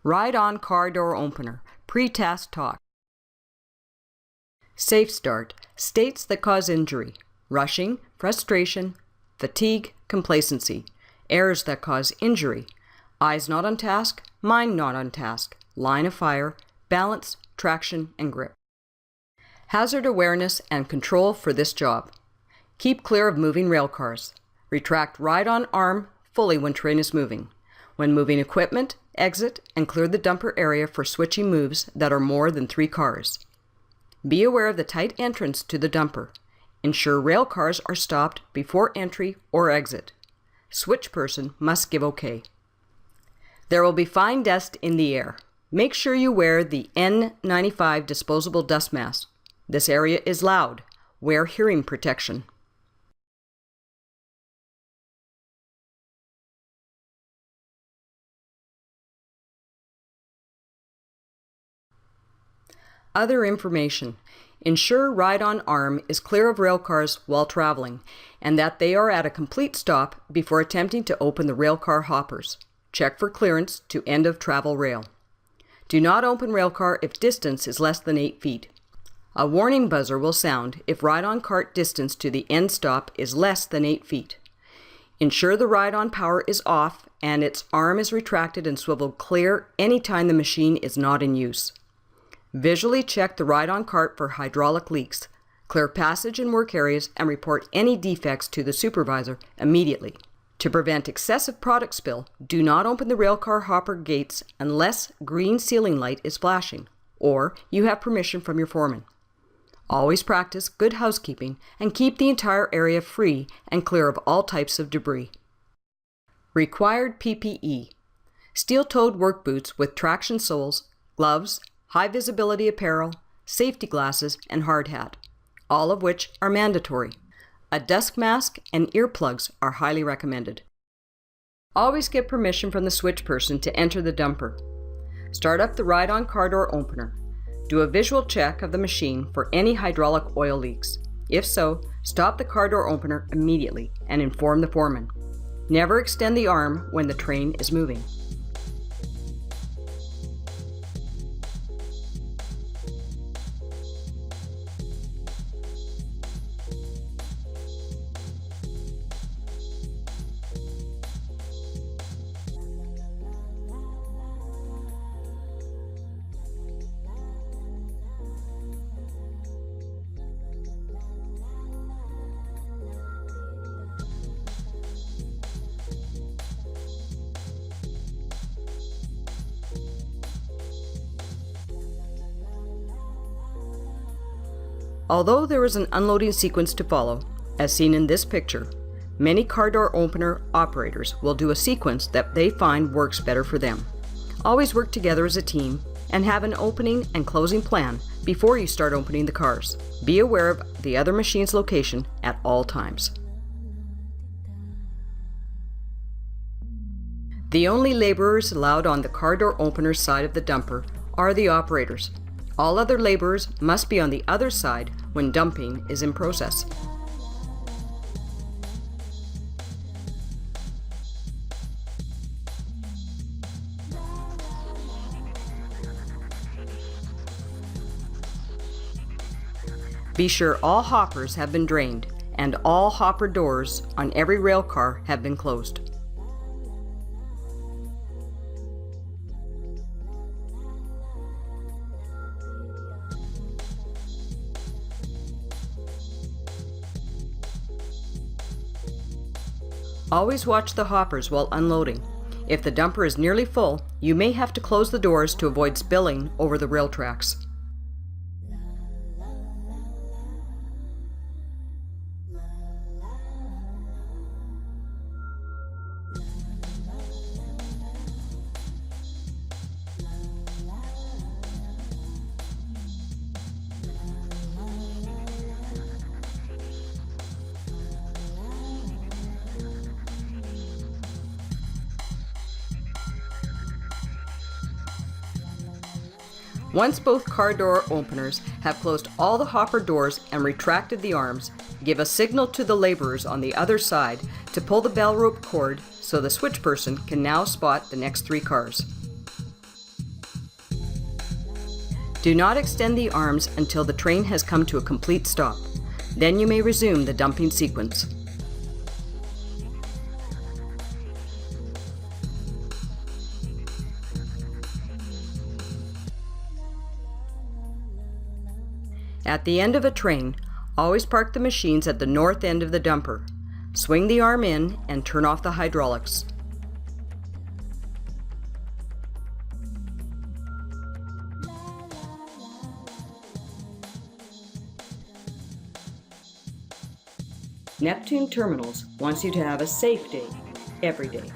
Ride-on car door opener, pre-task talk. Safe start, states that cause injury, rushing, frustration, fatigue, complacency, errors that cause injury, eyes not on task, mind not on task, line of fire, balance, traction, and grip. Hazard awareness and control for this job. Keep clear of moving rail cars. Retract ride-on arm fully when train is moving. When moving equipment, exit and clear the dumper area for switching moves that are more than 3 cars. Be aware of the tight entrance to the dumper. Ensure rail cars are stopped before entry or exit. Switch person must give OK. There will be fine dust in the air. Make sure you wear the N95 disposable dust mask. This area is loud. Wear hearing protection. Other information. Ensure ride-on arm is clear of rail cars while traveling, and that they are at a complete stop before attempting to open the rail car hoppers. Check for clearance to end of travel rail. Do not open rail car if distance is less than 8 feet. A warning buzzer will sound if ride-on cart distance to the end stop is less than 8 feet. Ensure the ride-on power is off and its arm is retracted and swiveled clear anytime the machine is not in use. Visually check the ride-on cart for hydraulic leaks. Clear passage in work areas and report any defects to the supervisor immediately. To prevent excessive product spill, do not open the railcar hopper gates unless green ceiling light is flashing or you have permission from your foreman. Always practice good housekeeping and keep the entire area free and clear of all types of debris. Required PPE. Steel-toed work boots with traction soles, gloves, high visibility apparel, safety glasses, and hard hat, all of which are mandatory. A dust mask and earplugs are highly recommended. Always get permission from the switch person to enter the dumper. Start up the ride-on car door opener. Do a visual check of the machine for any hydraulic oil leaks. If so, stop the car door opener immediately and inform the foreman. Never extend the arm when the train is moving. Although there is an unloading sequence to follow, as seen in this picture, many car door opener operators will do a sequence that they find works better for them. Always work together as a team and have an opening and closing plan before you start opening the cars. Be aware of the other machine's location at all times. The only laborers allowed on the car door opener side of the dumper are the operators. All other laborers must be on the other side when dumping is in process. Be sure all hoppers have been drained and all hopper doors on every rail car have been closed. Always watch the hoppers while unloading. If the dumper is nearly full, you may have to close the doors to avoid spilling over the rail tracks. Once both car door openers have closed all the hopper doors and retracted the arms, give a signal to the laborers on the other side to pull the bell rope cord so the switch person can now spot the next 3 cars. Do not extend the arms until the train has come to a complete stop. Then you may resume the dumping sequence. At the end of a train, always park the machines at the north end of the dumper. Swing the arm in and turn off the hydraulics. Neptune Terminals wants you to have a safe day every day.